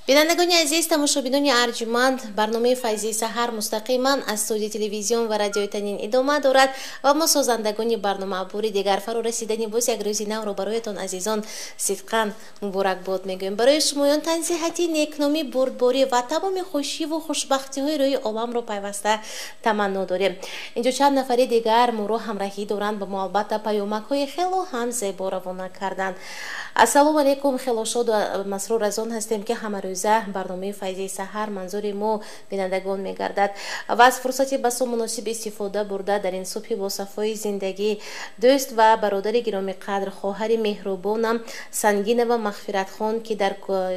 بینندگان عزیز، تماشابینان ارجمند، برنامه فیضی سحر مستقیما از استودیوی تلویزیون و رادیو تنین ادامه دارد و ما سازندگان برنامه عبوری دیگر فرا رسیدن باز یک روز نو رو برایتان عزیزان صدقاً مبارک باد میگویم. برای شمایان تنصیحاتی، نیکنامی، بردباری و تمام خوشی و خوشبختی های روی عالم رو پیوسته تمنا داریم. اینجا چند نفری دیگر ما رو همراهی دارند به ما، البته پیامک های خیلی هم زیبا روانه کردند. السلام علیکم، خیلی شاد و مسرور از آن هستیم که همه روزه برنامه فیضی سحر منظور ما بینندگان میگردد و از فرصتی بس مناسب استفاده برده در این صبح با صفای زندگی دوست و برادر گرامی قدر، خواهر مهربانم سنگین و مغفرت خان که در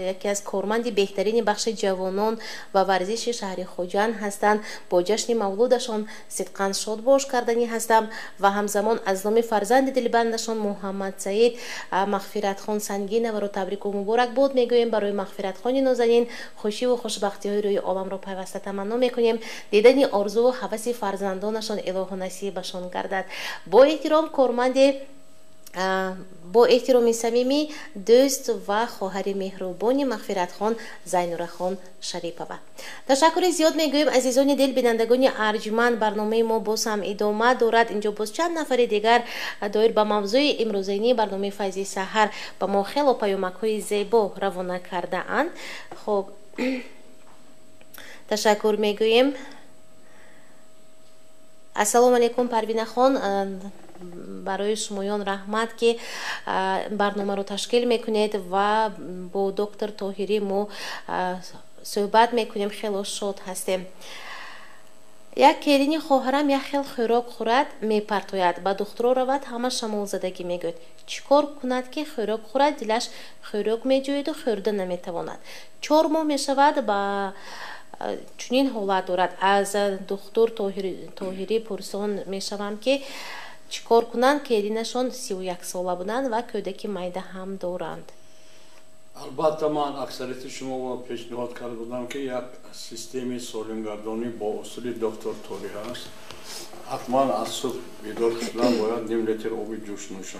یکی از کارمند بهترین بخش جوانان و ورزش شهر خوجند هستند با جشن مولودشان صدقاً شاد باش کردنی هستم و همزمان از نام فرزند دلبندشان محمد سعید مغفرت خان سنگین و رو تبریک و مبارک باد میگویم. برای مغفرت خان نازنین خوشی و خوشبختی های روی عالم رو پیوسته تمنا میکنیم. دیدن آرزو و هوس فرزندانشان الهی نصیبشان گردد. با احترام کارمند، با احترام صمیمی دوست و خواهر مهربان مغفرت خان زینور خان شریپова. تشکر زیاد میگویم عزیزان دل بینندگان ارجمند. برنامه ما باز هم ادامه دارد. اینجا باز چند نفر دیگر دایر به موضوع امروزینی برنامه فیضی سحر با ما خیلی پیامک های زیبا روانه کرده اند. خب تشکر میگویم. السلام علیکم پروین خان، برای شمایان رحمت که برنامه رو تشکیل میکنید و با دکتر طاهری ما صحبت میکنیم. خیلی شاد هستیم. یک کلینی خواهرم یک خیل خوراک خورد میپرتوید، به دکتر رود همه شمال زدگی میگوید. چیکار کند که خوراک خورد؟ دلش خوراک میجوید و خورده نمیتواند. 4 ماه میشود با چنین حالت دارد. از دکتر طاهری پرسان میشوم که چیکار کنند که کلینشان 31 ساله بودند و کودک معده هم دارند. البته من اکثریت شما را پیشنهاد کرده بودم که یک سیستم سالمگردانی با اصول دکتر طاهری هست. حتما از صبح بیدار شدن باید نیم لیتر آب جوش نوشن،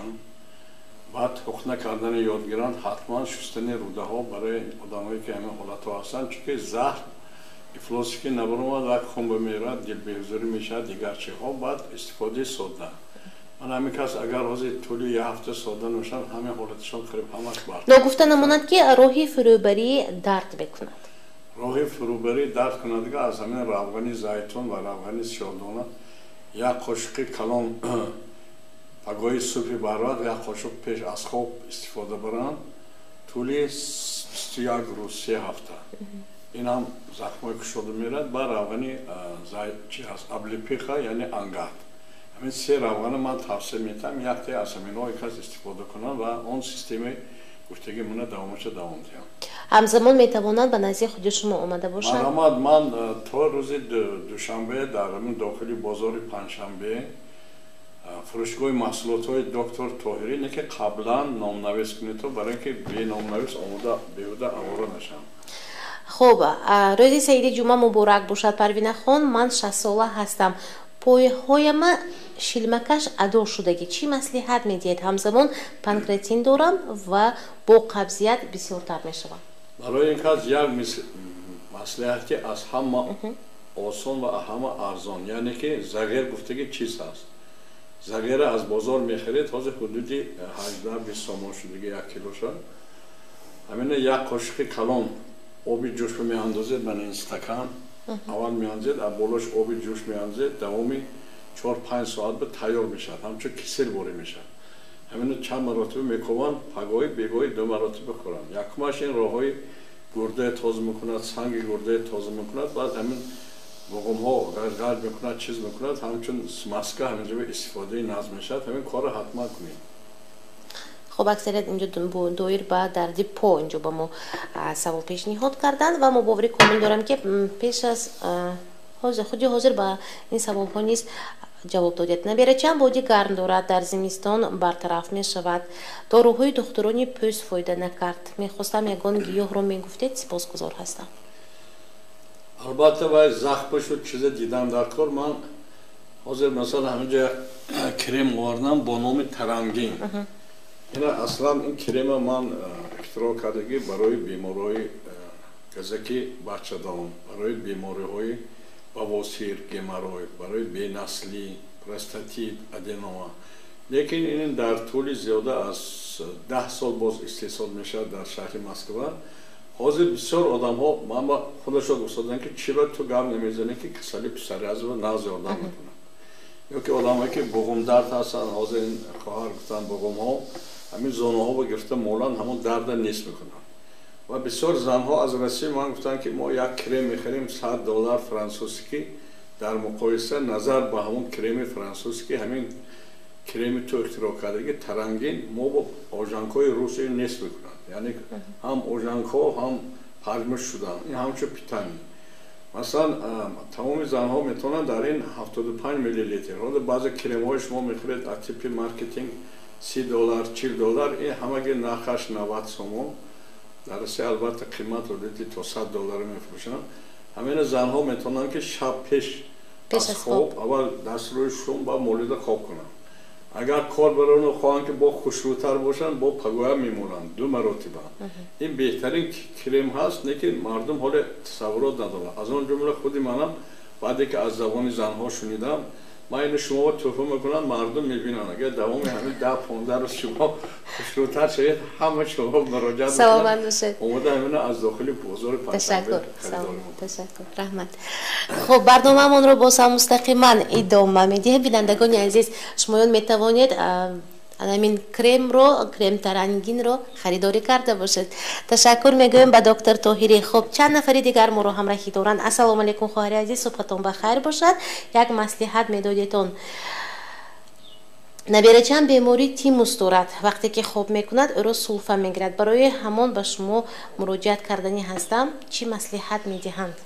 بعد حقنه کردن یاد گیرند، حتما شستن روده ها برای آدمایی که همین حالت ها هستند، چون زهر افلاسی که نبرمد و خون بمیرد دل بیزاری میشه دیگر چه ها. بعد استفاده ساده. من همین کس اگر حاضر طولی یه هفته ساده نوشن همین حالتشان قریب همش برد. نگفته نماند که راه فروبری درد بکند. راه فروبری درد کند دیگه از همین روغن زیتون و روغن شادانه یک قاشق کلان پگاه صبح برات یا قاشق پیش از خواب استفاده برند طولی 21 روز 3 هفته. این هم زخمای که شده میرد با روغن چی هست ابلیپیخه یعنی انگرد. همین 3 روغن من توصیه میتم یک تا از همین ها یک استفاده کنن و اون سیستم گفتگی منه دوامش دوام دیم. همزمان میتوانند به نزدیک خود شما آمده باشند؟ من تا روز دوشنبه در همین داخلی بازار پنجشنبه فروشگاه محصولات های دکتر طاهری اینه که قبلا نامنویس کنید تو برای اینکه به نامنویس آموده بیوده آواره نشم. خب روز سعید جمعه مبارک باشد پروین خان. من 60 ساله هستم. پایهایم شیلمکش ادا شدگی چی مصلحت میدید؟ همزمان پانکراتین دارم و با قبضیت بسیارتر میشوم. برای این کار یک مصلحتی از همه آسان و همه ارزان، یعنی که زغیر گفتگی چیز هست. زغیر از بازار میخرید حاضر حدودی 18-20 سوم شدگی 1 کیلو شد. همین یک قاشق کلان آبی جوش رو میاندازید من این استکان اول میاندازید از بالاش آبی جوش میاندازید دوامی 4-5 ساعت به تیار میشد همچون کسل باری میشد. همین چند مرتبه میکوان پگاهی بیگاهی 2 مرتبه بخورن. یکماش این راههای گرده تازه میکند، سنگ گرده تازه میکند، بعد همین بغم ها غرغر میکند چیز میکند همچون مسکه همینجا به استفاده نظم میشد. همین کار حتما کنید. خب اکثریت اینجا دویر با دردی پا اینجا با ما سوال پیشنهاد کردن و ما باوری کامل دارم که پیش از خودی حاضر با این سوال ها نیست جواب دادید. نبیره چند بودی گرم دارد در زمستان برطرف می شود. داروهای دکترانی پوست فایده نکرد. میخواستم یگان گیاه رو میگفتید. سپاسگزار هستم. البته باید زخم شد چیز دیدم در کار. من حاضر مثلا همینجا کریم آوردم با نام ترنگین. این اصلا این کریم من اختراع کردگی برای بیماری газаки бачадон барои бемориҳои бавосир, геморрой, барои бенаслӣ, простатит, аденома. Лекин ин дар тӯли зиёда аз 10 сол боз истеҳсол мешавад дар шаҳри Москва. ҳозир бисёр одамҳо ман ба худашон гуфтоданд ки чиро ту гап намезанӣ ки касали писариазва нағз ёрдам мекунад. ёки одамҳое ки буғумдард ҳастанд, ҳозир ин хоҳар гуфтанд буғумҳо ҳамин зонаҳоро гирифта моланд ҳамон дарда нест мекунанд. ва бисёр занҳо аз Россия ман гуфтанд ки мо як крем мехарем $100 французский дар муқоиса назар ба ҳамон креми французский ҳамин креми ту ихтироъ кардагӣ тарангин мо бо ожанкҳои русия нест мекунанд. яъне ҳам ожанкҳо ҳам паҷмӯш шудан ин ҳамчун питанги. масалан тамоми занҳо метавонанд дар ин 75 миллилитр ҳозир баъзе кремҳои шумо мехӯред аз типи маркетинг $30 $40 ин ҳамаги нархаш 90 сомон. дар Россия албатта қимат рӯдити то $100 мефурӯшанд. ҳамин занҳо метавонанд ки шаб пеш аз хоб аввал дастрӯи шум ба молида хоб кунанд. агар кор бароно хоҳанд ки бо хушрӯтар бошанд бо пагоя мемонанд 2 маротиба. ин беҳтарин крем ҳаст, лекин мардум ҳоле тасаввурот надорад. аз он ҷумла худи манам баъде ки аз забони занҳо шунидам, ман ини шуморо тӯҳфа мекунам, мардум мебинанд агар давоми ҳамин 10-15 рӯз шумо хушрӯтар шавед, ҳама шумо муроҷиат саломат бошед. омода ҳамина аз дохили бозори ташаккур. ташаккур. раҳмат. хуб, барномаамонро боз ҳам мустақиман идома медиҳем. бинандагони азиз, шумоён метавонед ҳамин кремро, крем тарангинро харидорӣ карда бошед. ташаккур мегӯем ба доктор Тоҳирӣ. хуб, чанд нафари дигар моро ҳамроҳӣ доранд. ассалому алайкум хоҳари азиз, субҳатон бахайр бошад. як маслиҳат медодетон. набирачам бемори тимус дорад. вақте ки хоб мекунад ӯро сулфа мегирад. барои ҳамон ба шумо муроҷиат карданӣ ҳастам. чӣ маслиҳат медиҳанд?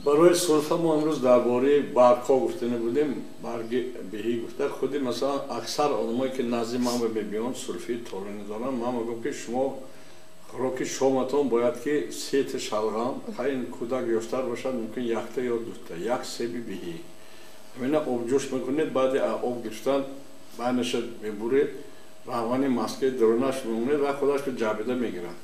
барои сулфа мо имрӯз дар бораи баргҳо гуфтани будем. барги беҳӣ гуфта худи масалан аксар одамое ки назди ман мебиёнд сулфии толонӣ доранд, ман мегӯям ки шумо хӯроки шоматон бояд ки 3 та шалғам, ин кӯдак ёштар бошад, мумкин 1 та ё 2 та, 1 себи беҳӣ ҳамина обҷӯш мекунед. баъди об гирифтан байнаша мебуред, равғани маскаи дарунаш мемонед ва худаш ҷабида мегирад.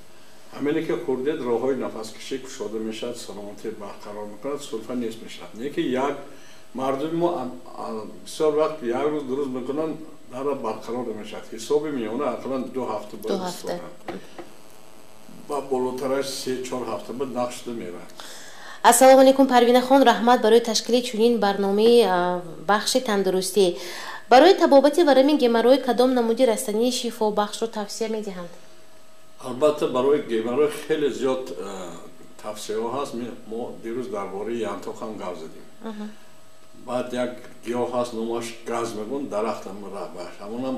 ҳамине ки хӯрдед роҳҳои нафаскишӣ кушода мешавад, саломатӣ барқарор мекунад, сулфа нест мешавад. не ки як мардуми мо бисёр вақт як рӯз 2 рӯз мекунанд, дара барқарор намешавад. ҳисоби миёна ақаллан 2 ҳафта бояд истифода ба болотараш 3-4 ҳафта баъд нақ шуда меравад. ассалому алайкум Парвинахон, раҳмат барои ташкили чунин барномаи бахши тандурустӣ. барои табобати варамин геморрой кадом намуди растании шифобахшро тавсия медиҳанд? албатта барои геморрой хеле зиёд тавсияҳо ҳаст. мо дирӯз дар бораи янтоқ ҳам гап задем. баъд як гиёҳ ҳаст номаш газ мегӯн, дарахтам рабаш ҳамонам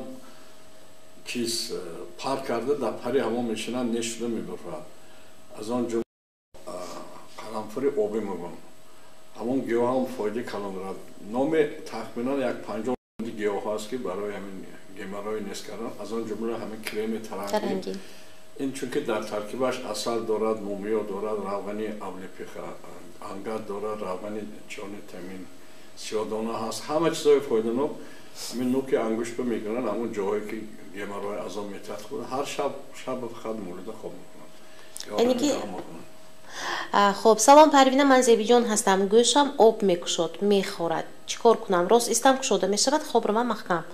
чиз пар карда дар пари ҳамон мешинанд, не шуда мебурад. аз он ҷумла қаламфури обӣ мегӯн. ҳамон гиёҳ ҳам фоидаи калон дорад. номи тахминан як 50 гиёҳ ҳаст ки барои ҳамин геморрой нест кардан. аз он ҷумла ҳамин креми тарангин ин чунки дар таркибаш асал дорад, мумиё дорад, равғани авлипиха, ангар дорад, равғани ҷони тамин, сиёдона ҳаст, ҳама чизои фоиданок. ҳамин нӯки ангушта мегиранд, ҳамон ҷоҳое ки геморрой аз он метатхӯрад, ҳар шаб фақат молида хоб мекунанд. хуб, салом Парвина, ман Зебиҷон ҳастам. гӯшам об мекушод, мехорад. чӣ кор кунам? рост истам кушода мешавад, хобро ман маҳкам.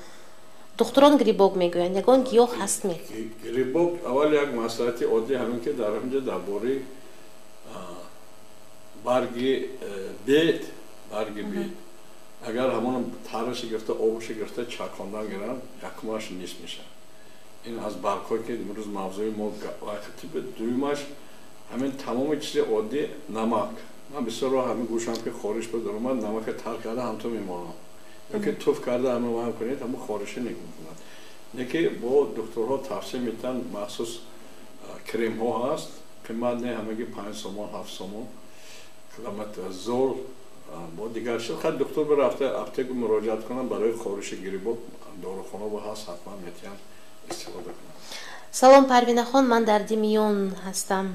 духтурон грибок мегӯянд, ягон гиёҳ ҳастми? грибок аввал як маслиҳати оддӣ ҳамин ки дар ҳамҷа дар бораи барги бед, агар ҳамон тараши гирифта, обаши гирифта чакондан гиранд, якумаш нест мешавад. ин аз баргҳое ки имрӯз мавзӯи мо вақти буд. дуюмаш ҳамин тамоми чизи оддӣ, намак. ман бисёрро ҳамин гӯшам ки хориш ба даромад, намака тар карда ҳамто мемонам. ёки туф карда ҳама ваҳм кунед, ҳама хориша мекунад. неки бо духтурҳо тавсия метан, махсус кремҳо ҳаст, қимат не ҳамаги 5 сомон 7 сомон, кламатазол бо дигар шид. хат духтур бирафта аптеку муроҷиат кунанд барои хориши грибок, дорухона бо ҳаст, ҳатман метавонанд истифода кунанд. салом Парвинахон, ман дарди миён ҳастам.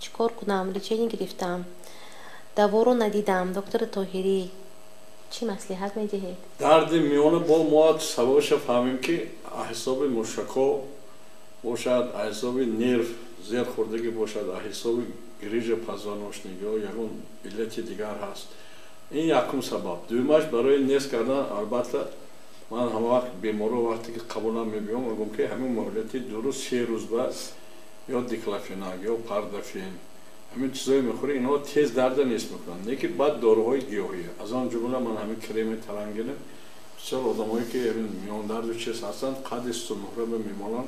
чӣ кор кунам? лечение гирифтам, даворо надидам. доктори Тоҳирӣ, чӣ маслиҳат медиҳед? дарди миёна бо мо сабабаша фаҳмем ки аъсоби мушакҳо бошад, аъсоби нерв زیاد خوردگی باشد حساب گریج پزانوشنگی یا یکون علتی دیگر هست این یکم سبب دومش برای نیست کردن البته من همه وقت بیمارو وقتی که قبول نمی‌کنم میگم که همین مهلتی درست 3 روز بعد یا دیکلافناک یا پاردافین همین چیزایی میخوره اینها تیز درد نیست میکنن نه که بعد داروهای گیاهی از آن جمله من همین کرم ترنگینه بسیار آدمایی که همین میان درد و چیز هستند قد استمرار به میمانن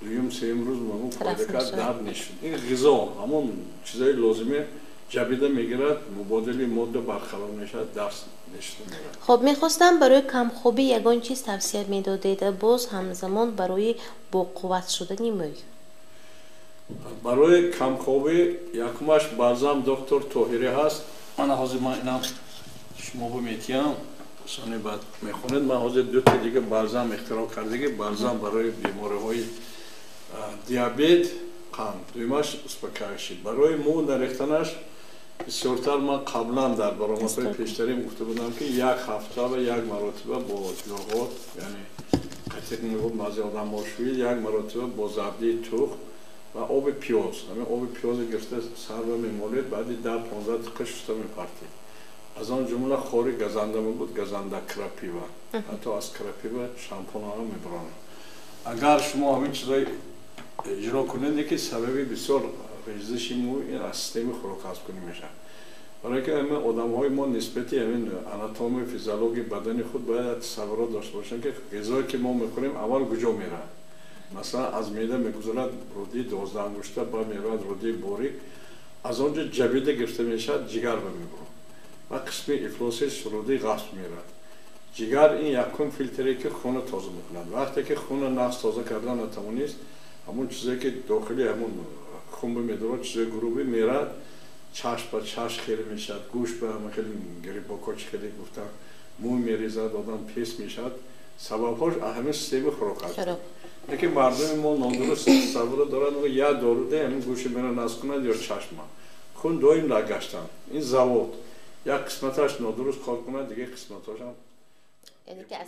دویم سوم روز ممکن پیدا کرد درد نشد این غذا همون چیزای لازمه جبیده میگیرد مبادله ماده برقرار نشد درس نشده میگیرد. خب میخواستم برای کمخوابی یگان چیز توصیه میدادید باز همزمان برای با قوت شدنی موی برای کمخوابی یکمش بازم دکتر طاهری هست من حاضر من اینم شما بمیتیم سانی بعد میخونید من حاضر 2 تا دیگه بازم اختراع کردگی بازم برای بیماری های دیابت قند دویمش اسپکایشی برای مو نریختنش بسیارتر من قبلا در برنامه‌های پیشتری گفته بودم که 1 هفته و 1 مرتبه با یogورت یعنی قطعه میگم بعضی آدم باشویی 1 مرتبه با زبده تخم و آب پیاز همین آب پیاز گرفته سر و میمالید بعدی در 15 دقیقه شسته میپرتید از آن جمله خوری گزنده بود گزنده کراپیوا حتی از کراپیوا شامپون هم میبرانه اگر شما همین چیزای اجرا کنید که سببی بسیار ریزش مو این از سیستم خوراک کنی میشه برای که همین آدم‌های ما نسبتی همین آناتومی فیزیولوژی بدن خود باید تصور داشته باشن که غذایی که ما میخوریم اول کجا میره مثلا از معده میگذرد رودی 12 انگشته با میراد رودی باریک از آنجا جبیده گرفته میشه جگر به میبره و قسم افلاسش رودی غصب میرد جگر این یکم فیلتری که خون تازه میکند وقتی که خون نقص تازه کردن نتوانیست همون چیزی که داخلی همون خون میداره چیزای گروبی میرد چشم به چشم خیلی میشد گوش به همه خیلی گریباکاچ خیلی گفتن مو میریزد آدم پیس میشد سببهاش همه سیستم خوراک است یکی مردم ما نادرست تصور دارن یا دارو ده همین گوش میرن ناز کند یا چشم خون دویم نگشتن این زواد یک قسمتش نادرست کار کنه دیگه قسمتاش هم یعنی که از